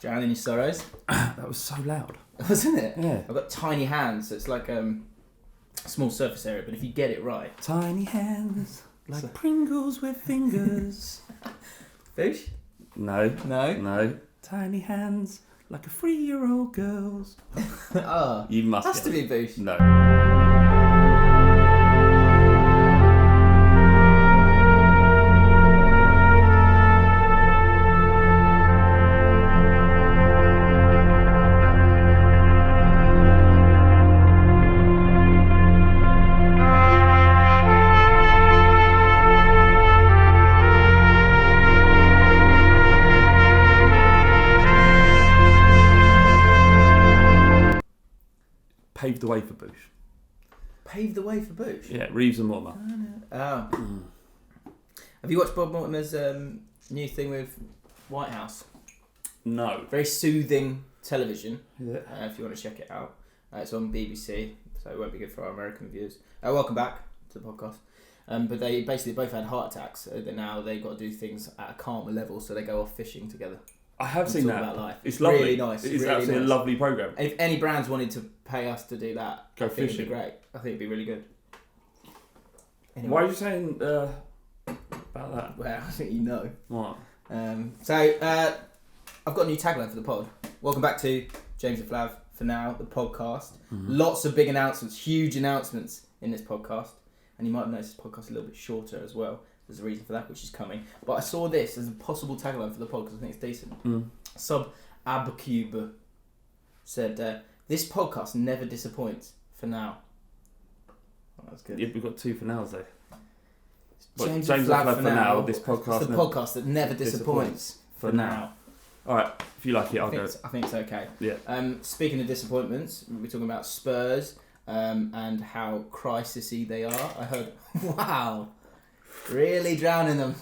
Drowning your sorrows. That was so loud. Wasn't it? Yeah. I've got tiny hands, so it's like a small surface area, but if you get it right... Tiny hands, like Pringles with fingers. Boosh? No. No? No. Tiny hands, like a 3-year-old girl's. Oh, You must has to get be it. Boosh. No. Paved the way for Bush. Paved the way for Boosh? Yeah, Reeves and Mortimer. Oh. Have you watched Bob Mortimer's new thing with White House? No. Very soothing television, Yeah. if you want to check it out. It's on BBC, so it won't be good for our American viewers. Welcome back to the podcast. But they basically both had heart attacks. Now they've got to do things at a calmer level, so they go off fishing together. I have seen talk that. About life. It's lovely. Really nice. It's really absolutely nice. a lovely programme. And if any brands wanted to pay us to do that, Go I think fishing. it'd be great. I think it'd be really good. Anyway. Why are you saying about that? Well, I think you know. What? So I've got a new tagline for the pod. Welcome back to James Flav For Now, the podcast. Mm-hmm. Lots of big announcements, huge announcements in this podcast. And you might have noticed this podcast a little bit shorter as well. There's a reason for that, which is coming. But I saw this as a possible tagline for the pod because I think it's decent. Sub Abcube said, this podcast never disappoints for now. Oh, that's good. Yeah, we've got 2 for nows though. James Flav For Now, this It's podcast. the podcast that never disappoints for now. Alright, if you like it, I'll go. I think it's okay. Yeah. Speaking of disappointments, we're talking about Spurs and how crisisy they are. I heard, wow, really drowning them.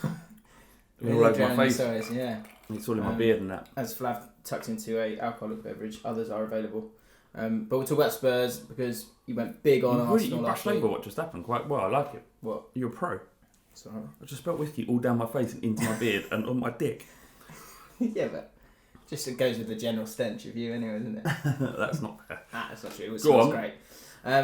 All over my face. Sorry, yeah. It's all in my beard and that. As Flav tucks into a alcoholic beverage, others are available. But we'll talk about Spurs because you went big on Arsenal You last brushed week. over what just happened quite well. I like it. What? You're a pro. Sorry. I just spelt whiskey all down my face and into my beard and on my dick. Yeah, but just it goes with the general stench of you anyway, isn't it? That's not fair. That's not true. It Go smells on. great.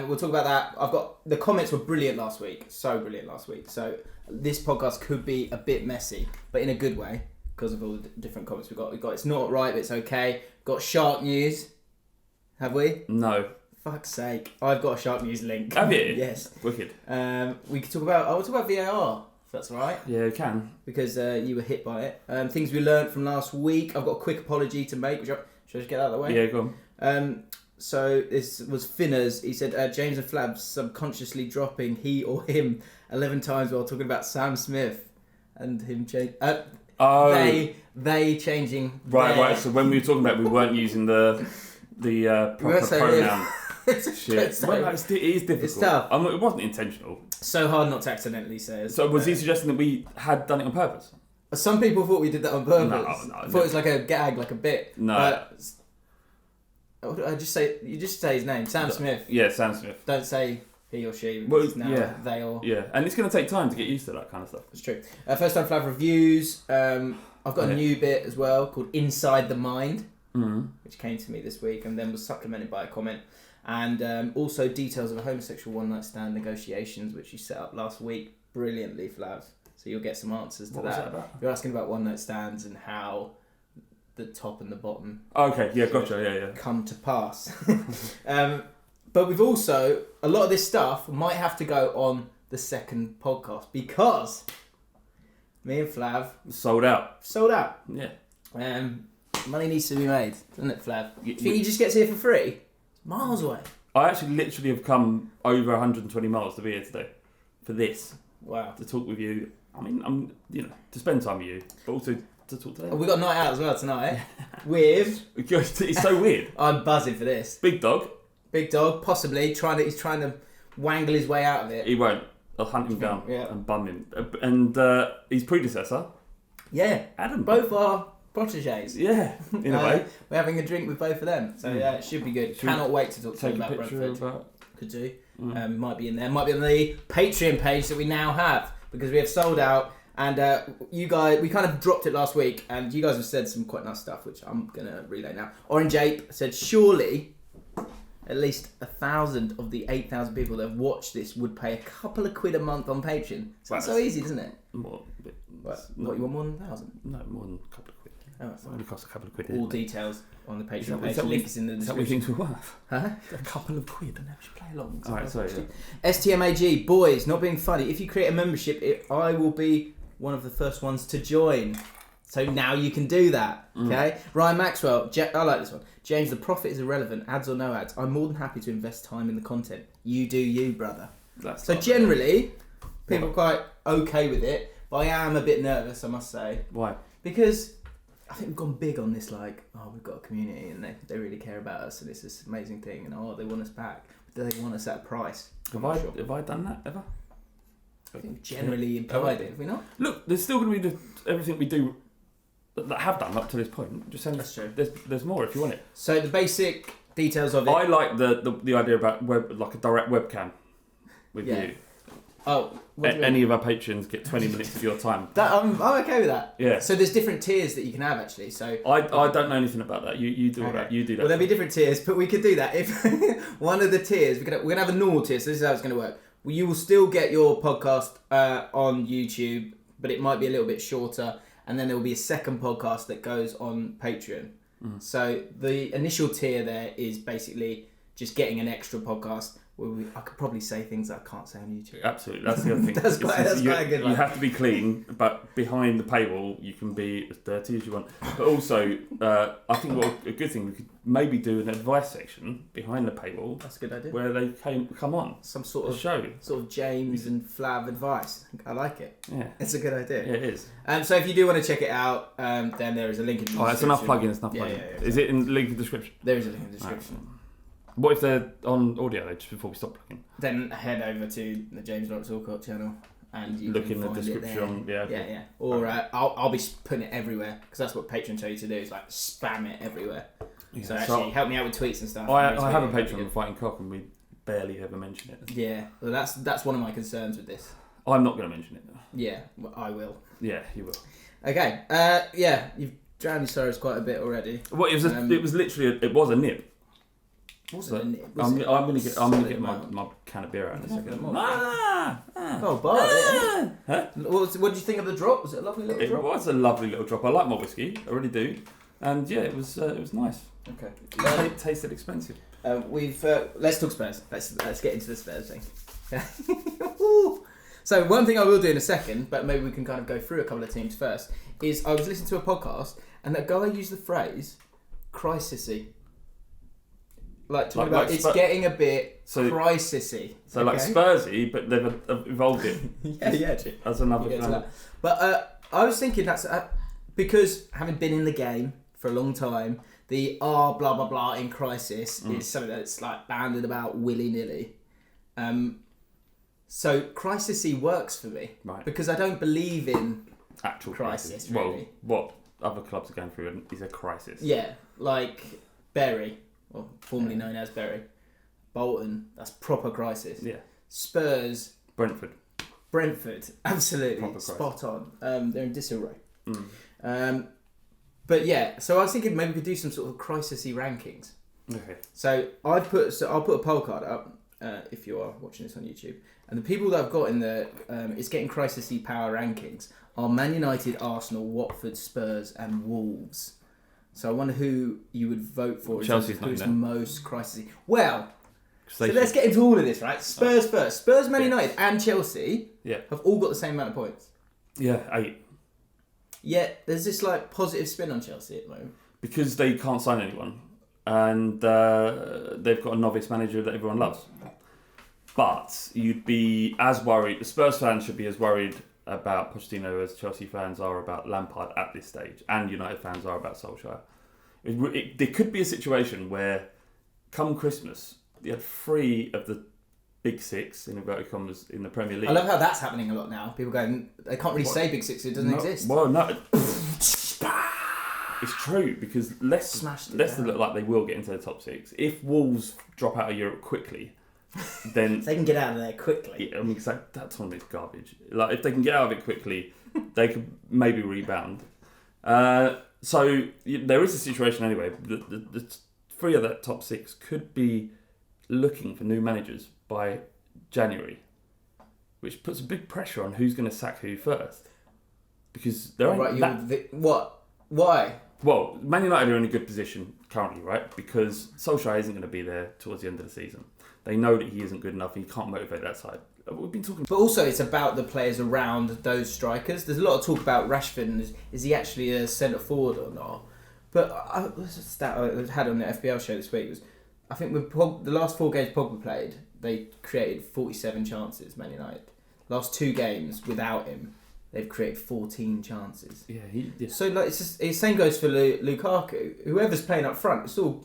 We'll talk about that. I've got the comments were brilliant last week. So brilliant last week. So this podcast could be a bit messy, but in a good way because of all the different comments we've got. We've got it's not right, but it's okay. Got shark news. Have we? No. Fuck's sake! I've got a shark news link. Have you? Yes. Wicked. We could talk about. I will talk about VAR. If that's all right. Yeah, you can. Because you were hit by it. Things we learned from last week. I've got a quick apology to make. Should I just get that out of the way? Yeah, go on. So this was Finners. He said James and Flab subconsciously dropping he or him 11 times while talking about Sam Smith and him change. They changing. Right. So when we were talking about, we weren't using the proper pronoun. Shit. Well, it is difficult. It's tough. It wasn't intentional. So hard not to accidentally say it. So was he suggesting that we had done it on purpose? Some people thought we did that on purpose. No, I thought it was like a gag, like a bit. No. I just say his name, Sam Smith. Yeah, Sam Smith. Don't say he or she. Well, It's now they or. Yeah, and it's going to take time to get used to that kind of stuff. It's true. First time Flav reviews. I've got a new bit as well called Inside the Mind, which came to me this week and then was supplemented by a comment. And also details of a homosexual one-night stand negotiations, which you set up last week brilliantly, Flav. So you'll get some answers to What was that about? You're asking about one-night stands and how the top and the bottom Okay, yeah, gotcha, yeah. come to pass. But we've also, a lot of this stuff might have to go on the second podcast because me and Flav Sold out. Yeah. Yeah. Money needs to be made, doesn't it, Flav? Do you think he just gets here for free? It's miles away. I actually literally have come over 120 miles to be here today for this. Wow. To talk with you. I mean, I'm to spend time with you, but also to talk to them. We got a night out as well tonight with. It's so weird. I'm buzzing for this. Big dog, possibly he's trying to wangle his way out of it. He won't. I'll hunt him down and bum him. And his predecessor, yeah, Adam. Both are proteges. Yeah, in a way. We're having a drink with both of them, so yeah, it should be good. Cannot wait to talk to them about Brentford. Could do. Might be in there. Might be on the Patreon page that we now have because we have sold out And you guys, we kind of dropped it last week, and you guys have said some quite nice stuff, which I'm going to relay now. Orange Ape said, surely at least 1,000 of the 8,000 people that have watched this would pay a couple of quid a month on Patreon. Sounds so easy, doesn't it? More. What, you want more than 1,000? No, more than a couple of quid. Oh, it only costs a couple of quid. All details on the Patreon page. Link is in the description. Is that what you think we're worth? Huh? A couple of quid. I know, we should play along. Alright, sorry. STMAG, boys, not being funny. If you create a membership, I will be one of the first ones to join. So now you can do that, okay? Ryan Maxwell, I like this one. James, the profit is irrelevant, ads or no ads. I'm more than happy to invest time in the content. You do you, brother. So generally, people are quite okay with it, but I am a bit nervous, I must say. Why? Because I think we've gone big on this, like, we've got a community and they really care about us and it's this amazing thing and they want us back. Do they want us at a price? Have I done that ever? I think generally implied it, have we not? Look, there's still going to be everything we do that have done up to this point. Just send. That's true. There's more if you want it. So the basic details of it. I like the idea about like a direct webcam with you. Oh, any of our patrons get 20 minutes of your time. I'm okay with that. Yeah. So there's different tiers that you can have actually. So I don't know anything about that. You do that. You do that. Well, there'll be different tiers, but we could do that if one of the tiers we're gonna have a normal tier. So this is how it's gonna work. Well, you will still get your podcast on YouTube, but it might be a little bit shorter. And then there will be a second podcast that goes on Patreon. So the initial tier there is basically just getting an extra podcast where I could probably say things that I can't say on YouTube. Absolutely, that's the other thing. that's quite a good one. You have to be clean, but behind the paywall you can be as dirty as you want. But also, I think what a good thing we could maybe do an advice section behind the paywall. That's a good idea. Where they come on some sort of show, sort of James and Flav advice. I like it. Yeah, it's a good idea. Yeah, it is. So if you do want to check it out, then there is a link in the description. It's enough plugins. Enough plugins. Yeah, is it in the link in the description? There is a link in the description. Right. What if they're on audio though, just before we stop plugging? Then head over to the James Allcott channel and you look can in the find description. Yeah. Or I'll be putting it everywhere because that's what Patreon tell you to do is like spam it everywhere. Yeah, so actually help me out with tweets and stuff. I have a Patreon for Fighting Cock and we barely ever mention it. Yeah, well that's one of my concerns with this. I'm not going to mention it though. Yeah, well, I will. Yeah, you will. Okay. You've drowned your sorrows quite a bit already. Well, it was literally it was a nip. Wasn't a nip? I'm gonna get my can of beer out in a second. Oh, Bart! Huh? What did you think of the drop? Was it a lovely little drop? It was a lovely little drop. I like my whiskey. I really do. And yeah, it was nice. Okay. It tasted expensive. Let's talk Spurs. Let's get into the Spurs thing. So one thing I will do in a second, but maybe we can kind of go through a couple of teams first, is I was listening to a podcast and that guy used the phrase crisisy. Talking about it's getting a bit crisisy. So like Spursy, but they've evolved it. yeah, true. As another thing. But I was thinking that's because having been in the game for a long time, the blah blah blah in crisis is something that's like banded about willy nilly. So crisisy works for me, right? Because I don't believe in actual crisis. Really. Well, what other clubs are going through is a crisis. Yeah, like Bury. Well, formerly known as Bury. Bolton, that's proper crisis. Yeah. Spurs. Brentford, absolutely. Proper spot on. They're in disarray. But yeah, so I was thinking maybe we could do some sort of crisisy rankings. Okay. So I'll put a poll card up if you are watching this on YouTube. And the people that I've got in the it's getting crisisy power rankings are Man United, Arsenal, Watford, Spurs and Wolves. So I wonder who you would vote for. Chelsea's who's not most crisisy. Well, so let's get into all of this, right? Spurs first. Spurs, Man United and Chelsea have all got the same amount of points. Yeah, 8. Yet there's this like positive spin on Chelsea at the moment. Because they can't sign anyone. And they've got a novice manager that everyone loves. But you'd be as worried, the Spurs fans should be as worried about Pochettino as Chelsea fans are about Lampard at this stage, and United fans are about Solskjaer. There could be a situation where, come Christmas, you had 3 of the big 6 in inverted commas in the Premier League. I love how that's happening a lot now. People going, they can't really say big 6; it doesn't exist. Well, no, it's true because Leicester look like they will get into the top 6. If Wolves drop out of Europe quickly. Then they can get out of there quickly. Yeah, I mean, that tournament's garbage. Like if they can get out of it quickly, They could maybe rebound. So there is a situation anyway. The three of that top six could be looking for new managers by January, which puts a big pressure on who's going to sack who first. Because there ain't what? Why? Well, Man United are in a good position currently, right? Because Solskjaer isn't going to be there towards the end of the season. They know that he isn't good enough and he can't motivate that side. We've been talking... But also it's about the players around those strikers. There's a lot of talk about Rashford and is he actually a centre forward or not? But a stat I had on the FBL show this week was, I think with the last 4 games Pogba played, they created 47 chances, Man United. Last 2 games without him, they've created 14 chances. Yeah. So like, the same goes for Lukaku. Whoever's playing up front, it's all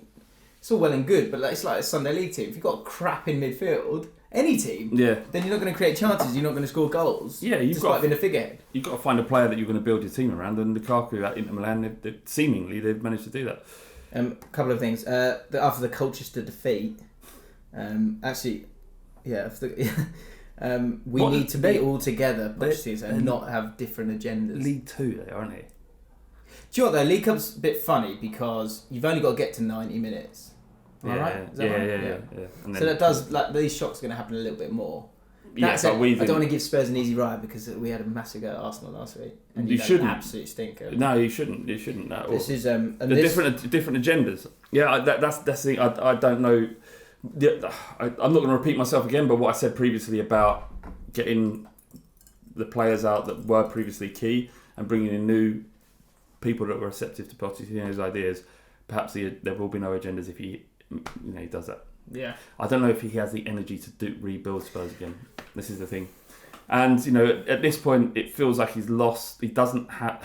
well and good, but it's like a Sunday League team. If you've got crap in midfield, any team, then you're not going to create chances. You're not going to score goals. Yeah, despite being a figurehead. You've got to find a player that you're going to build your team around. And Lukaku at Inter Milan, they've managed to do that. A couple of things. After the Colchester defeat, we need to be all together, and not have different agendas. League 2, they aren't they? Do you know what though? League Cup's a bit funny because you've only got to get to 90 minutes. Right? Yeah. So that does, like, these shocks are going to happen a little bit more. I don't want to give Spurs an easy ride because we had a massive go at Arsenal last week, and you shouldn't. An absolute stinker. No, you shouldn't. You shouldn't. This is different agendas. Yeah, that's the thing. I don't know. I'm not going to repeat myself again, but what I said previously about getting the players out that were previously key and bringing in new people that were receptive to Pochettino's ideas. Perhaps there will be no agendas if he does that. Yeah. I don't know if he has the energy to rebuild Spurs again. This is the thing. And, at this point, it feels like he's lost. He doesn't have...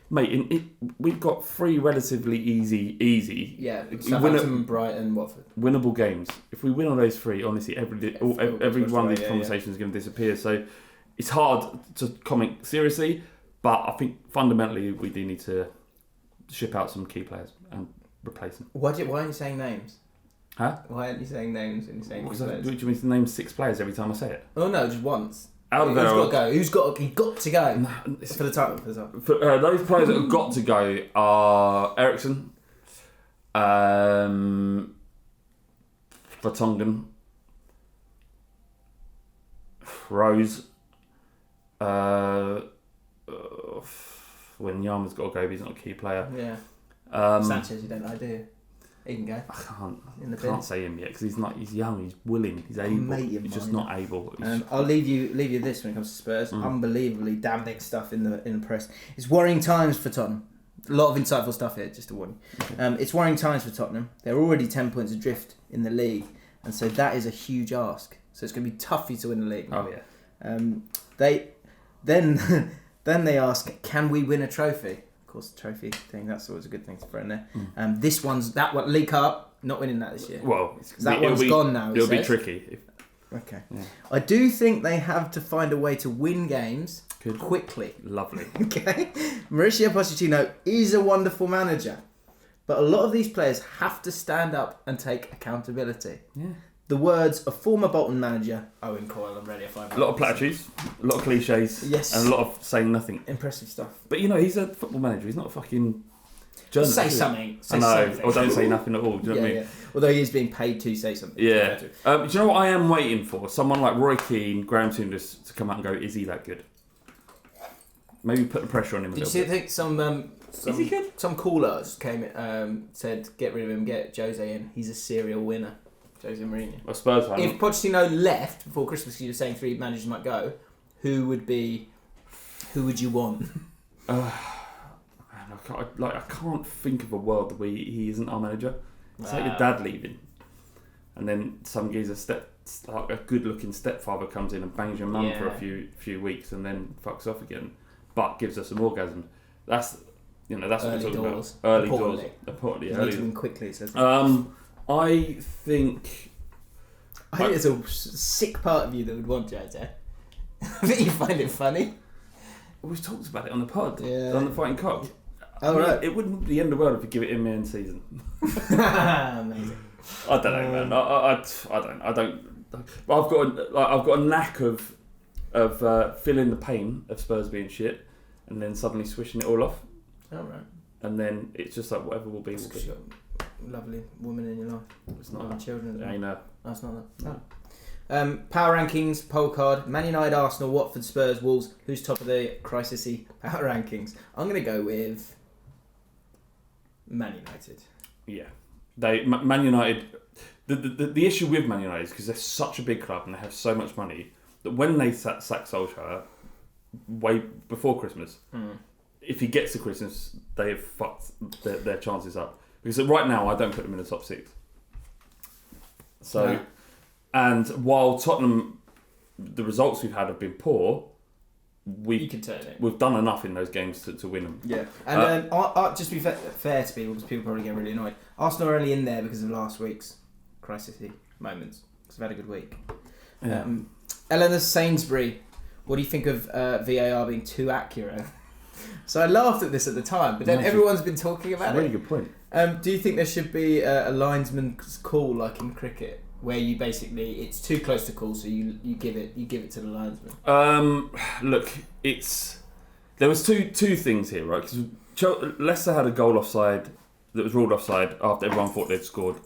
Mate, we've got 3 relatively easy... Yeah, Southampton, Brighton, Watford. Winnable games. If we win on those 3, honestly, every one of these conversations is going to disappear. So it's hard to comment seriously, but I think fundamentally we do need to ship out some key players and replace them. Why aren't you saying names? Huh? Why aren't you saying names when you're saying players? Do you mean to name 6 players every time I say it? Oh no, just once. Who's got to go? He got to go for the title. Those players that have got to go are Ericsson, Vertonghen, Rose. When Yama's got to go, he's not a key player. Yeah. Sanchez, you don't know, do you? He can go. I can't say him yet because he's not. He's young. He's willing. He's able. He's just not able. I'll leave you this when it comes to Spurs. Unbelievably damning stuff in the press. It's worrying times for Tottenham. A lot of insightful stuff here. Just a warning. It's worrying times for Tottenham. They're already 10 points adrift in the league, and so that is a huge ask. So it's going to be tough for you to win the league. Oh yeah. Then they ask, can we win a trophy? Of course, the trophy thing, that's always a good thing to throw in there. League Cup, not winning that this year. Well, that one's gone now. It'll be tricky. Okay. Yeah. I do think they have to find a way to win games quickly. Lovely. Okay. Mauricio Pochettino is a wonderful manager, but a lot of these players have to stand up and take accountability. Yeah. The words of former Bolton manager Owen Coyle and Radio 5. A lot of platitudes, a lot of cliches, and a lot of saying nothing. Impressive stuff. But he's a football manager. He's not a fucking journalist. Say something. I know, or don't say nothing at all. Do you know what I mean? Yeah. Although he is being paid to say something. Yeah. Do you know what I am waiting for? Someone like Roy Keane, Graham Souness to come out and go, is he that good? Maybe put the pressure on him a little bit. Did you think is he good? Some callers came said, get rid of him, get Jose in. He's a serial winner. Jose Mourinho. A Spurs fan. If Pochettino left before Christmas, you were saying 3 managers might go. Who would you want? I can't think of a world where he isn't our manager. It's like your dad leaving, and then some geezer a good-looking stepfather comes in and bangs your mum for a few weeks, and then fucks off again, but gives us an orgasm. That's what we're talking about. Early doors. Importantly, you need to win quickly. Says I think there's a sick part of you that would want Jose. I think you find it funny. We've talked about it on the pod, on the Fighting Cock. Right. It wouldn't be the end of the world if you give it in mid season. Amazing. I don't know, man. I don't. But I've got a knack of feeling the pain of Spurs being shit and then suddenly swishing it all off. All right. And then it's just like whatever will be. It's 'cause you've got a lovely woman in your life. It's not that. Children. I know. No, it's not that. No. Power rankings, poll card. Man United, Arsenal, Watford, Spurs, Wolves. Who's top of the crisisy power rankings? I'm going to go with Man United. Yeah. Man United... The issue with Man United is because they're such a big club and they have so much money that when they sack Solskjaer way before Christmas, if he gets to Christmas, they have fucked their chances up. Because right now, I don't put them in the top 6. So, and while Tottenham, the results we've had have been poor, you can turn it. We've done enough in those games to win them. Yeah, and just to be fair to people, because people probably get really annoyed. Arsenal are only in there because of last week's crisisy moments. Because they've had a good week. Yeah. Eleanor Sainsbury, what do you think of VAR being too accurate? So I laughed at this at the time, but then everyone's been talking about it. Really good point. Do you think there should be a linesman's call like in cricket, where you basically it's too close to call, so you give it to the linesman? Look, there was two things here, right? Because Leicester had a goal offside that was ruled offside after everyone thought they'd scored.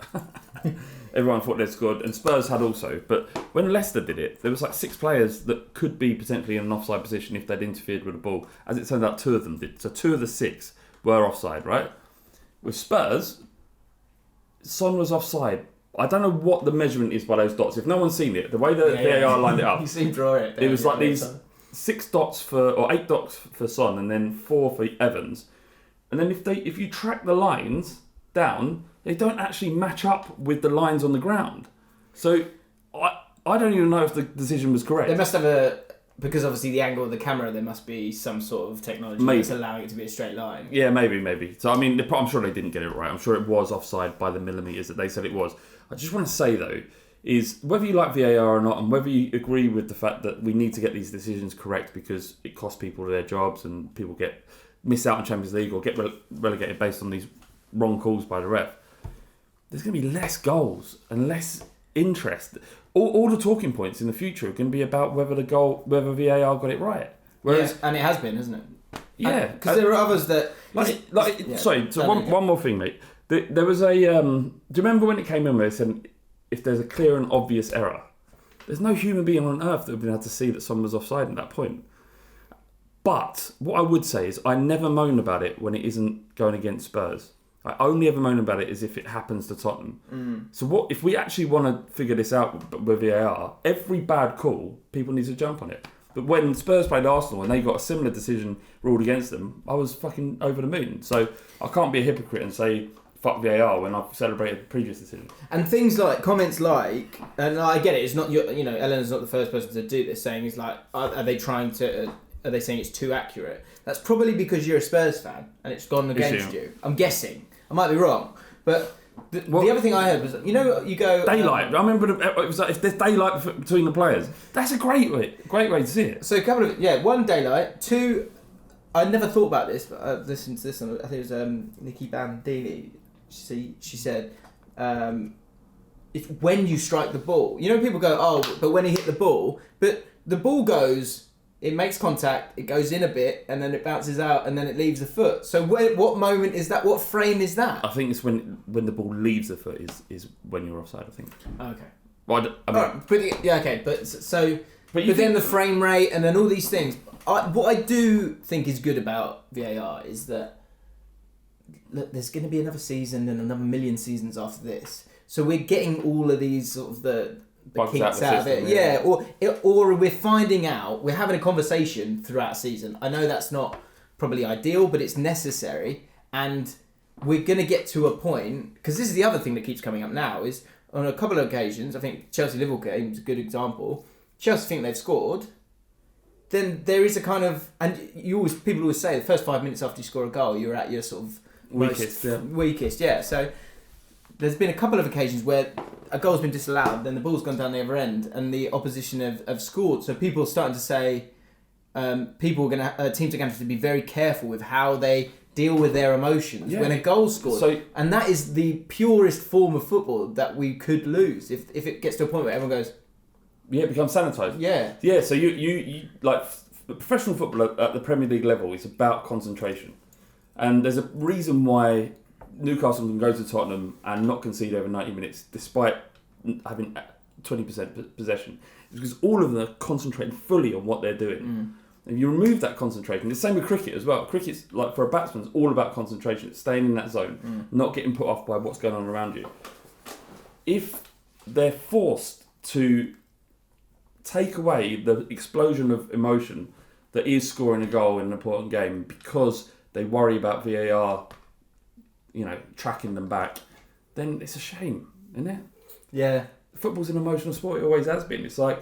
And Spurs had also. But when Leicester did it, there was like 6 players that could be potentially in an offside position if they'd interfered with the ball. As it turned out, 2 of them did. So 2 of the 6 were offside, right? With Spurs, Son was offside. I don't know what the measurement is by those dots. If no one's seen it, the way the VAR lined it up, you see draw it. It was like these 6 dots or 8 dots for Son, and then 4 for Evans. And then if you track the lines down, they don't actually match up with the lines on the ground. So I don't even know if the decision was correct. They must have because obviously the angle of the camera, there must be some sort of technology that's allowing it to be a straight line. Yeah, maybe. So I mean, I'm sure they didn't get it right. I'm sure it was offside by the millimetres that they said it was. I just want to say though, is whether you like VAR or not, and whether you agree with the fact that we need to get these decisions correct because it costs people their jobs and people miss out on Champions League or get relegated based on these wrong calls by the ref. There's going to be less goals and less interest. All the talking points in the future are going to be about whether VAR got it right. Whereas, and it has been, hasn't it? Yeah, because there are others that one more thing, mate. There was a. Do you remember when it came in where they said if there's a clear and obvious error, there's no human being on earth that would have been able to see that someone was offside at that point. But what I would say is I never moan about it when it isn't going against Spurs. I only ever moan about it is if it happens to Tottenham. So what if we actually want to figure this out with VAR? Every bad call, people need to jump on it. But when Spurs played Arsenal and they got a similar decision ruled against them, I was fucking over the moon. So I can't be a hypocrite and say fuck VAR when I've celebrated the previous decision. And things like comments like, and I get it, it's not Eleanor's not the first person to do this. Saying is like, are they saying it's too accurate? That's probably because you're a Spurs fan and it's gone against you. I'm guessing. I might be wrong, but the other thing I heard was, you go daylight. I remember it was like if there's daylight between the players, that's a great way to see it. So a couple of one daylight, 2. I never thought about this, but I listened to this. I think it was Nikki Bandini. She said, if when you strike the ball, people go, but when he hit the ball, but the ball goes. It makes contact, it goes in a bit, and then it bounces out, and then it leaves the foot. So what moment is that? What frame is that? I think it's when the ball leaves the foot is when you're offside, I think. Okay. Well, But then the frame rate, and then all these things. What I do think is good about VAR is that there's going to be another season and another million seasons after this. So we're getting all of these sort of the kinks out of it, or we're finding out, we're having a conversation throughout a season. I know that's not probably ideal, but it's necessary, and we're going to get to a point, because this is the other thing that keeps coming up now, is on a couple of occasions, I think Chelsea-Liverpool game is a good example, Chelsea think they've scored, then there is a kind of, and people always say the first 5 minutes after you score a goal, you're at your sort of weakest, yeah. So there's been a couple of occasions where a goal's been disallowed, then the ball's gone down the other end, and the opposition have scored. So people are starting to say, teams are going to have to be very careful with how they deal with their emotions when a goal's scored. And that is the purest form of football that we could lose if it gets to a point where everyone goes, it becomes sanitised. Yeah. Yeah. So you like professional football at the Premier League level is about concentration. And there's a reason why Newcastle can go to Tottenham and not concede over 90 minutes despite having 20% possession. It's because all of them are concentrating fully on what they're doing. If you remove that concentration, it's the same with cricket as well. Cricket's, like, for a batsman, it's all about concentration. It's staying in that zone, not getting put off by what's going on around you. If they're forced to take away the explosion of emotion that is scoring a goal in an important game because they worry about VAR, tracking them back, then it's a shame, isn't it? Yeah. Football's an emotional sport. It always has been. It's like,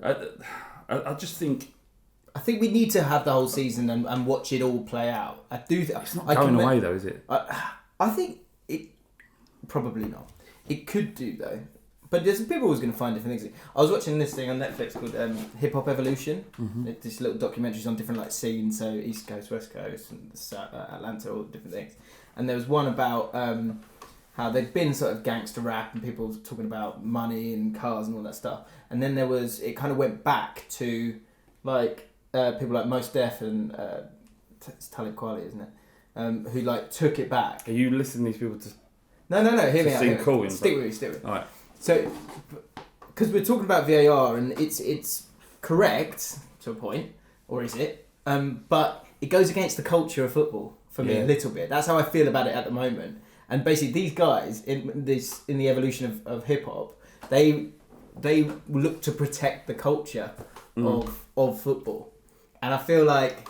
I just think... I think we need to have the whole season and watch it all play out. I do. It's not going away though, is it? I think it... Probably not. It could do though. But there's people always going to find different things. I was watching this thing on Netflix called Hip Hop Evolution. This little documentaries on different scenes, so East Coast, West Coast, and Atlanta, all different things. And there was one about how there'd been sort of gangster rap and people talking about money and cars and all that stuff. And then it kind of went back to people like Mos Def and it's Talib Kweli, isn't it? Who took it back. Are you listening to these people to? No. Hear me out. Cool stick with me. All right. So, because we're talking about VAR and it's correct to a point, or is it? But it goes against the culture of football for me a little bit. That's how I feel about it at the moment. And basically, these guys in the evolution of hip hop, they look to protect the culture of football, and I feel like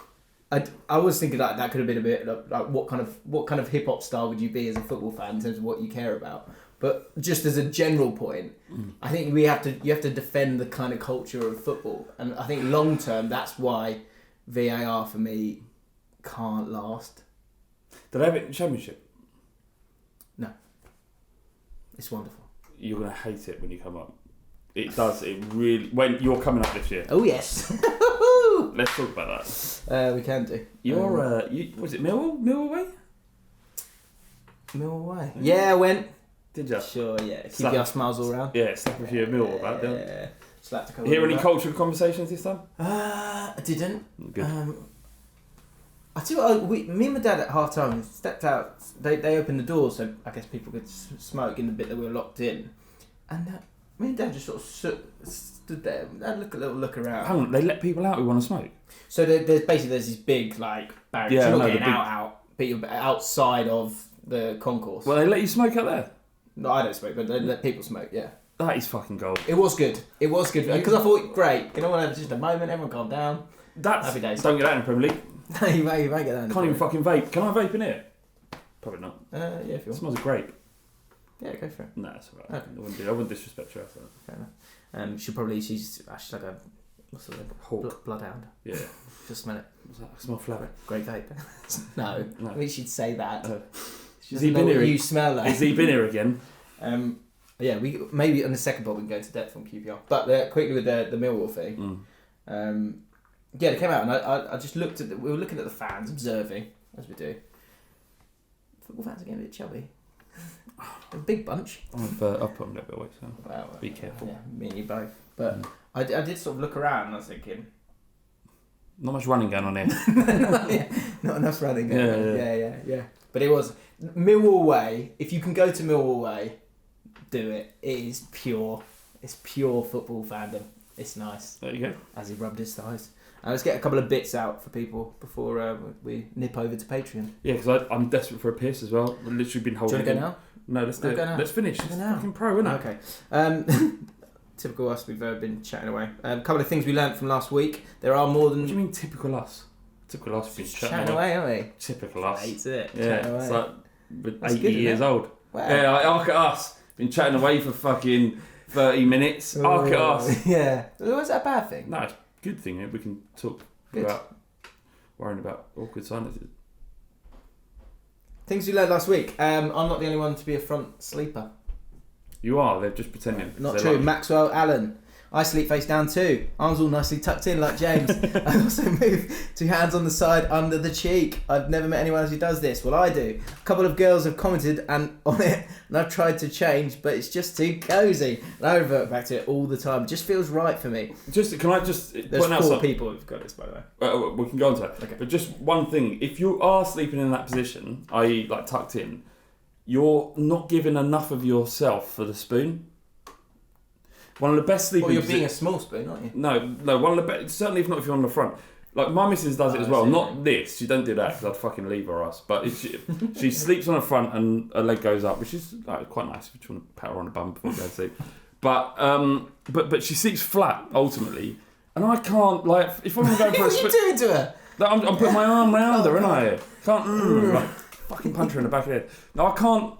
I was thinking that could have been a bit like what kind of hip hop star would you be as a football fan in terms of what you care about. But just as a general point, I think you have to defend the kind of culture of football, and I think long term that's why VAR for me can't last. Did they have it in the Championship? No. It's wonderful. You're gonna hate it when you come up. It does. It really. When you're coming up this year. Oh yes. Let's talk about that. We can do. You're was it Millwall away? Millwall away. Yeah, I went. Did you? Sure, yeah. Keep your smiles all round. Yeah, slap a few Millwall about them. Yeah. Slapped a couple. Hear any cultural conversations this time? I didn't. Good. I tell you what, me and my dad at half time stepped out. They opened the door so I guess people could smoke in the bit that we were locked in, and me and Dad just sort of stood there and had a little look around. Hang on, they let people out who want to smoke? So there's this big barrier. Yeah, you're not getting out, but you're outside of the concourse. Well, they let you smoke out there? No, I don't smoke, but they let people smoke, yeah. That is fucking gold. It was good. Because I thought, great, have just a moment, everyone calm down. That's... Happy days. Don't get that in the Premier League. No, you may get that. Can't even fucking vape. Can I vape in here? Probably not. Yeah, if you want. It smells of grape. Yeah, go for it. No, that's alright. Okay. I wouldn't disrespect her after that. Fair enough. She's like a... What's the name? Hawk. Bloodhound. Yeah. Just smell it. What's that? I smell flower. Great vape. No. I mean, she'd say that. Has he been here? You smell like. Has he been here again? Yeah, we maybe on the second pod we can go into depth on QPR. But quickly with the Millwall thing. Yeah, they came out and I just looked at we were looking at the fans, observing, as we do. Football fans are getting a bit chubby. A big bunch. I've put them a little bit away, so be careful. Yeah, me and you both. But I did sort of look around and I was thinking... Not much running going on here. Not enough running going on. Yeah. But it was... Millwall Way, if you can go to Millwall Way, do it. It is pure. It's pure football fandom. It's nice. There you go. As he rubbed his thighs. Let's get a couple of bits out for people before we nip over to Patreon. Yeah, because I'm desperate for a piss as well. I've literally been holding it. Do you want to go now? No, let's do it. Let's finish. It's fucking pro, isn't it? Okay. Typical us, we've been chatting away. A couple of things we learnt from last week. There are more than... What do you mean typical us? Typical us, we've been chatting away, aren't we? Typical us. Hates it. Yeah, it's like we're 80 good, years old. Wow. Yeah, like us. Been chatting away for fucking 30 minutes. Arc at us. Yeah. Was that a bad thing? No, it's a good thing. We can talk about worrying about awkward silences. Things we learned last week. I'm not the only one to be a front sleeper. You are. They're just pretending. Not true. Maxwell Allen. I sleep face down too. Arms all nicely tucked in like James. I also move 2 hands on the side under the cheek. I've never met anyone else who does this. Well, I do. A couple of girls have commented on it, and I've tried to change, but it's just too cosy. And I revert back to it all the time. It just feels right for me. Can I just There's point out 4 something? people who've got this, by the way. We can go on to that. Okay. But just one thing: if you are sleeping in that position, i.e., like tucked in, you're not giving enough of yourself for the spoon. One of the best sleeping. Well, you're being a small spoon, aren't you? No. One of the best. Certainly, if not, if you're on the front. Like my missus does it as well. Not this. She don't do that because I'd fucking leave her ass. But she sleeps on the front and her leg goes up, which is quite nice if you want to pat her on the bum before you go to sleep. But she sleeps flat ultimately, and I can't like if I'm going for a spoon. What are you doing to her? I'm putting my arm round her, ain't I? Can't like, fucking punch her in the back of the head. No,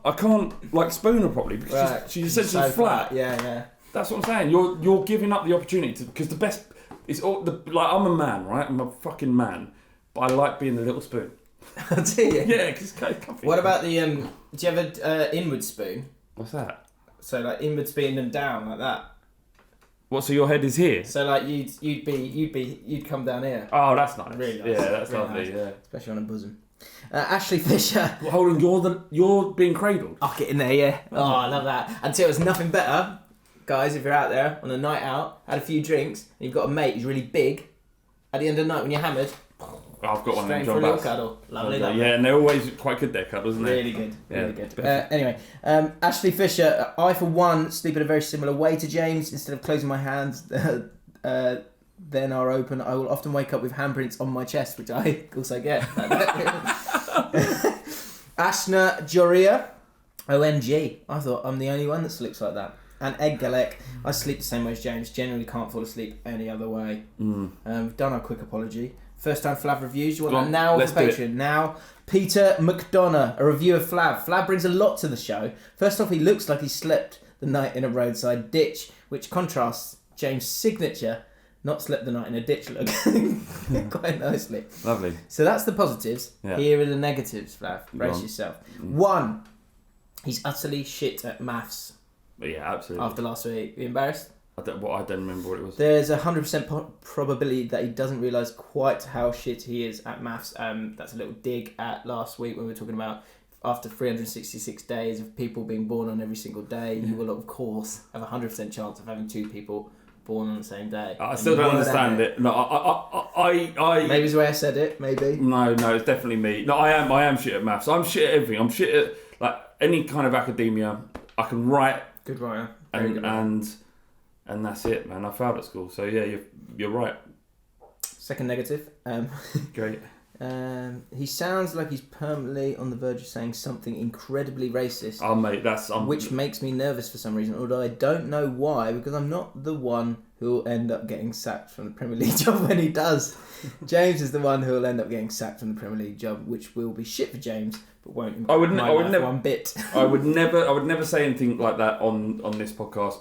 I can't like spoon her properly because she's essentially so flat. Yeah. That's what I'm saying. You're giving up the opportunity to because the best is like I'm a man, right? I'm a fucking man, but I like being the little spoon. Do you? Yeah, because it's comfy. What about the do you have an inward spoon? What's that? So like inward spoon them down like that. What? So your head is here? So like you'd come down here. Oh, that's nice. Really nice. Yeah, that's Really lovely. nice. Yeah. Especially on a bosom. Ashley Fisher. Well, hold on, you're being cradled. I'll get in there, yeah. Oh, I love that. Until there's nothing better, guys. If you're out there on a night out, had a few drinks, and you've got a mate who's really big. At the end of the night, when you're hammered, I've got one. straight John for a little Bass. cuddle. Lovely. Yeah, and they're always quite good. Their cuddles, isn't they? Really good. Yeah, Really good. definitely. Anyway, Ashley Fisher. I, for one, sleep in a very similar way to James. Instead of closing my hands, then are open, I will often wake up with handprints on my chest, which I also get. Ashna Joria. OMG. I thought I'm the only one that sleeps like that. And Ed Galek. I sleep the same way as James. Generally can't fall asleep any other way. We've done our quick apology. First time Flav reviews. You want that now or for Patreon? Now. Peter McDonough, a review of Flav. Flav brings a lot to the show. First off, he looks like he slept the night in a roadside ditch, which contrasts James' signature, not slept the night in a ditch look, quite nicely. Lovely. So that's the positives. Yeah. Here are the negatives, Flav. Brace yourself. 1, he's utterly shit at maths. Yeah, absolutely. After last week. Are you embarrassed? I don't remember what it was. There's a 100% probability that he doesn't realise quite how shit he is at maths. That's a little dig at last week when we were talking about after 366 days of people being born on every single day, you will of course have a 100% chance of having 2 people born on the same day. I still don't understand it. No, I maybe it's the way I said it. Maybe. No, it's definitely me. No, I am shit at maths. I'm shit at everything. I'm shit at like any kind of academia. I can write. Good writer. And that's it, man. I failed at school, so yeah, you're right. Second negative. Great. He sounds like he's permanently on the verge of saying something incredibly racist. Oh, mate, which makes me nervous for some reason, although I don't know why, because I'm not the one who will end up getting sacked from the Premier League job when he does. James is the one who will end up getting sacked from the Premier League job, which will be shit for James, but won't impact my life one bit. I would never say anything like that on this podcast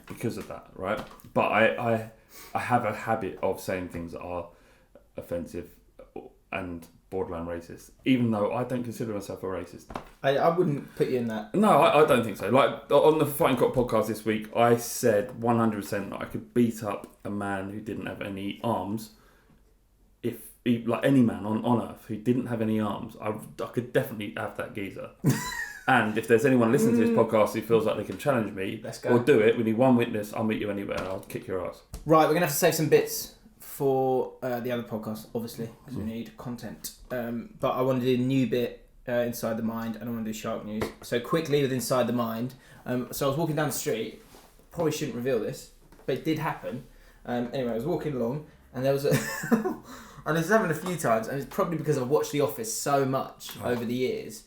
because of that, right? But I have a habit of saying things that are offensive and borderline racist, even though I don't consider myself a racist. I wouldn't put you in that. No, I don't think so. Like on the Fighting Cock podcast this week, I said 100% that I could beat up a man who didn't have any arms. If like any man on earth who didn't have any arms, I could definitely have that geezer. And if there's anyone listening to this podcast who feels like they can challenge me or do it, we need one witness. I'll meet you anywhere and I'll kick your ass. Right, we're gonna have to save some bits for the other podcast, obviously, because we need content. But I want to do a new bit Inside the Mind, and I want to do Shark News. So quickly with Inside the Mind. So I was walking down the street. Probably shouldn't reveal this, but it did happen. Anyway, I was walking along, and there was a... and this has happened a few times, and it's probably because I've watched The Office so much over the years.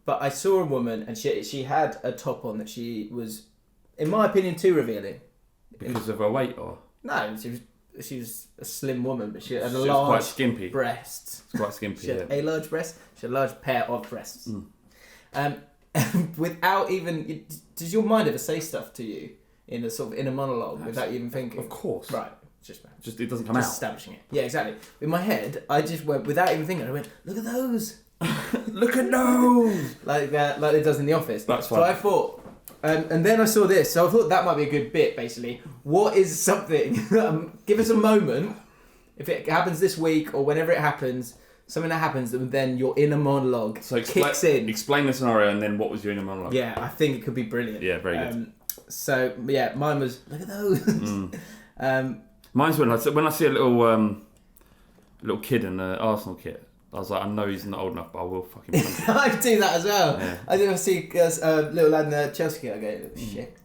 But I saw a woman, and she had a top on that she was, in my opinion, too revealing. Because of her weight, or...? No, she was a slim woman, but she had She was large quite skimpy. breasts. It's quite skimpy. She had a large breast. She had a large pair of breasts. Without even, does your mind ever say stuff to you in a sort of inner monologue without you even thinking? Of course. Right. Just it doesn't come out. Establishing it. Yeah, exactly. In my head, I just went without even thinking. I went, look at those. Look at those. like it does in The Office. That's so fine. I thought, And then I saw this, so I thought that might be a good bit, basically. What is something... give us a moment, if it happens this week or whenever it happens, something that happens, and then your inner monologue kicks in. Explain the scenario, and then what was your inner monologue? Yeah, I think it could be brilliant. Yeah, very good. So, yeah, mine was, look at those. Mine's when I see a little kid in an Arsenal kit. I was like, I know he's not old enough, but I will fucking punch him. I do that as well. Yeah. I think I see a little lad in the Chelsea kit, I go, shit.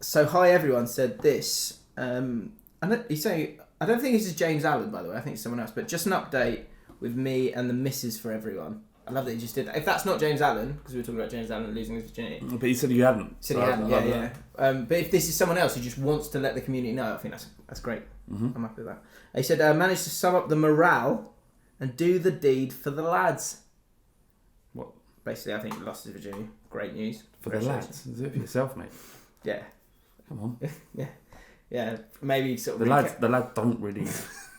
So, hi everyone said this. He's saying, I don't think this is James Allen, by the way. I think it's someone else. But just an update with me and the missus for everyone. I love that he just did that. If that's not James Allen, because we were talking about James Allen losing his virginity. But he said you hadn't. Said he hadn't, yeah. But if this is someone else who just wants to let the community know, I think that's great. I'm happy with that. He said, managed to sum up the morale and do the deed for the lads. What? Basically, I think he lost his virginity. Great news. For the lads? Do it for yourself, mate. Yeah. Come on. Yeah. Maybe sort of... The lads don't really...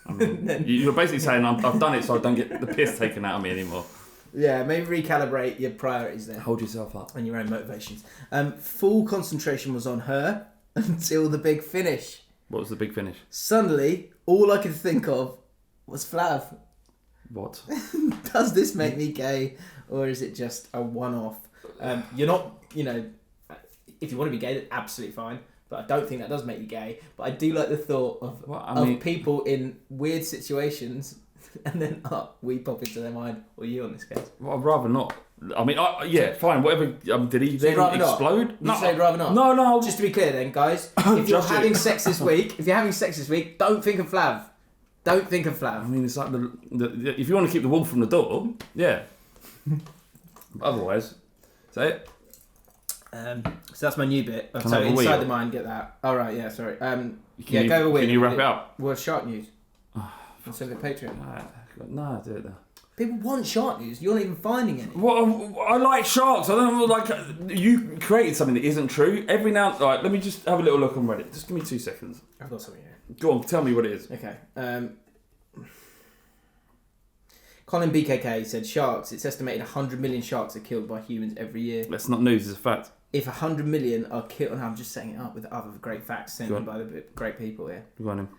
I mean, you're basically saying I've done it so I don't get the piss taken out of me anymore. Yeah, maybe recalibrate your priorities there. Hold yourself up. And your own motivations. Full concentration was on her until the big finish. What was the big finish? Suddenly, all I could think of was Flav. What? Does this make me gay, or is it just a one-off? You're not, if you want to be gay, that's absolutely fine. But I don't think that does make you gay. But I do like the thought of people in weird situations, and then we pop into their mind, or you on this case. Well, I'd rather not. I mean, fine, whatever. Did he then explode? You say rather not? No. Just to be clear then, guys, if you're having sex this week, don't think of Flav. Don't think of Flav. I mean, it's like if you want to keep the wolf from the door, yeah. Otherwise, say it. So that's my new bit. So inside the mind, get that. All right, yeah, sorry. Go over with. Can you wrap it up? Well, shark news. I'll send it to Patreon. No, do it though. People want shark news. You're not even finding any. Well, I like sharks. I don't know, you created something that isn't true. Every now, let me just have a little look on Reddit. Just give me 2 seconds. I've got something here. Go on, tell me what it is. Okay. Colin BKK said sharks. It's estimated 100 million sharks are killed by humans every year. That's not news. It's a fact. If 100 million are killed, and I'm just setting it up with other great facts sent in by the great people here. Go on, him.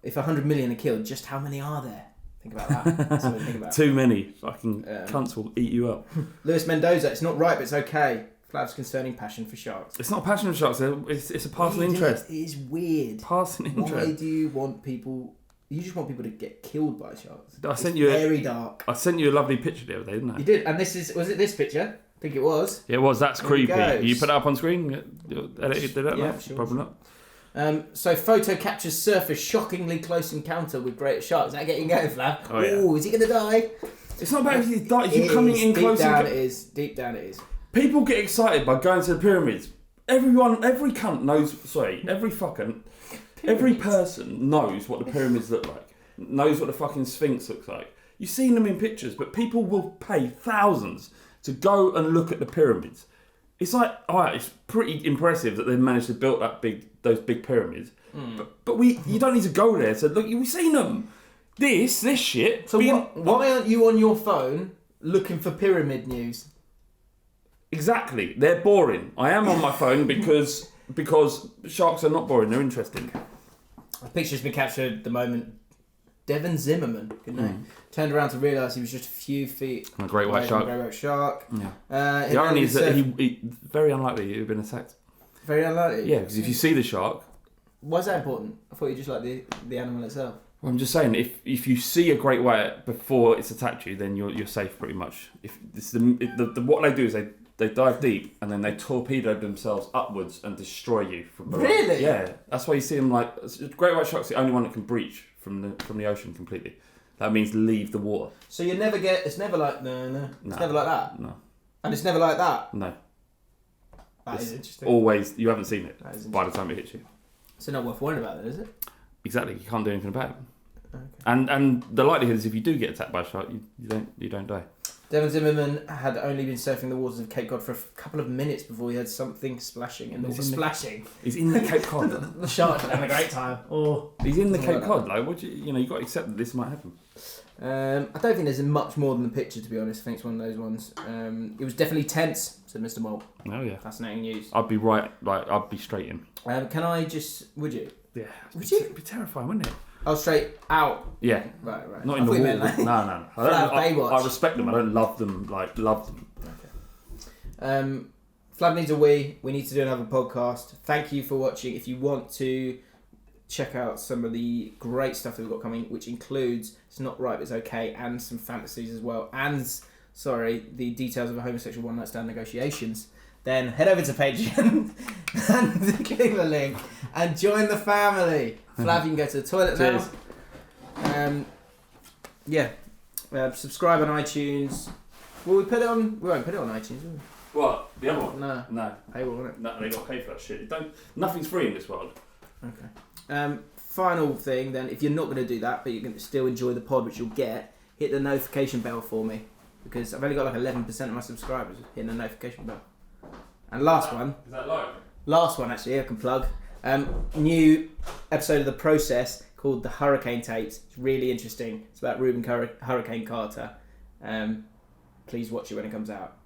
If 100 million are killed, just how many are there? Think about that. That's what we think about. Too many. Fucking cunts will eat you up. Lewis Mendoza, it's not right, but it's okay. Flav's concerning passion for sharks. It's not a passion for sharks. It's a passing interest. It is weird. Passing interest. Why do you want people... You just want people to get killed by sharks. Very dark. I sent you a lovely picture the other day, didn't I? You did, and was it this picture? I think it was. It was. That's creepy. You put it up on screen? Did that? Yeah, sure. Probably not. So photo captures surface shockingly close encounter with great sharks. Is that getting going, Flav? Oh, yeah. Ooh, is he going to die? It's not about if he's dying. If you're coming in close. Deep down it is. People get excited by going to the pyramids. Every cunt knows. Sorry, every person knows what the pyramids look like. Knows what the fucking Sphinx looks like. You've seen them in pictures, but people will pay thousands to go and look at the pyramids. It's like, it's pretty impressive that they've managed to build those big pyramids. But you don't need to go there. So look, we've seen them. This shit. So why aren't you on your phone looking for pyramid news? Exactly. They're boring. I am on my phone because sharks are not boring. They're interesting. A picture's been captured at the moment. Devon Zimmerman, good name, turned around to realise he was just a few feet a great white shark. Yeah. The irony is that he very unlikely he'd have been attacked. Very unlikely? Yeah, because if you see the shark... Why is that important? I thought you just like the animal itself. Well, I'm just saying, if you see a great white before it's attacked you, then you're safe pretty much. If this what they do is they dive deep and then they torpedo themselves upwards and destroy you from below. Really? Yeah, that's why you see them great white shark's the only one that can breach from the ocean completely. That means leave the water. So it's never like it's never like that. No. And it's never like that. No. That is interesting. Always, you haven't seen it by the time it hits you. So not worth worrying about, then, is it? Exactly, you can't do anything about it. Okay. And the likelihood is if you do get attacked by a shark, you don't die. Devon Zimmerman had only been surfing the waters of Cape Cod for a couple of minutes before he had something splashing splashing. He's in the Cape Cod. The shark having a great time. He's in the Cape Cod. Like, you got to accept that this might happen. I don't think there's much more than the picture, to be honest. I think it's one of those ones. It was definitely tense, said Mr. Mole. Oh yeah. Fascinating news. I'd be right. Like I'd be straight in. Can I just? Would you? Yeah. Would you? It'd be terrifying, wouldn't it? Oh, straight out. Yeah. Right. Not in the wall. No. I respect them. I don't love them. Love them. Okay. Flav needs a wee. We need to do another podcast. Thank you for watching. If you want to check out some of the great stuff that we've got coming, which includes It's Not Right But It's Okay and some fantasies as well, and the details of a homosexual one night stand negotiations, then head over to Patreon and click the link and join the family. Flav, you can go to the toilet now. Subscribe on iTunes. Will we put it on? We won't put it on iTunes, will we? What? The other one? No. Paywall, isn't it? No, they got to pay for that shit. Nothing's free in this world. Okay. Final thing then, if you're not going to do that, but you can still enjoy the pod, which you'll get, hit the notification bell for me, because I've only got like 11% of my subscribers hitting the notification bell. And last one. Is that live? Last one, actually, I can plug. New episode of The Process called The Hurricane Tapes. It's really interesting. It's about Hurricane Carter. Please watch it when it comes out.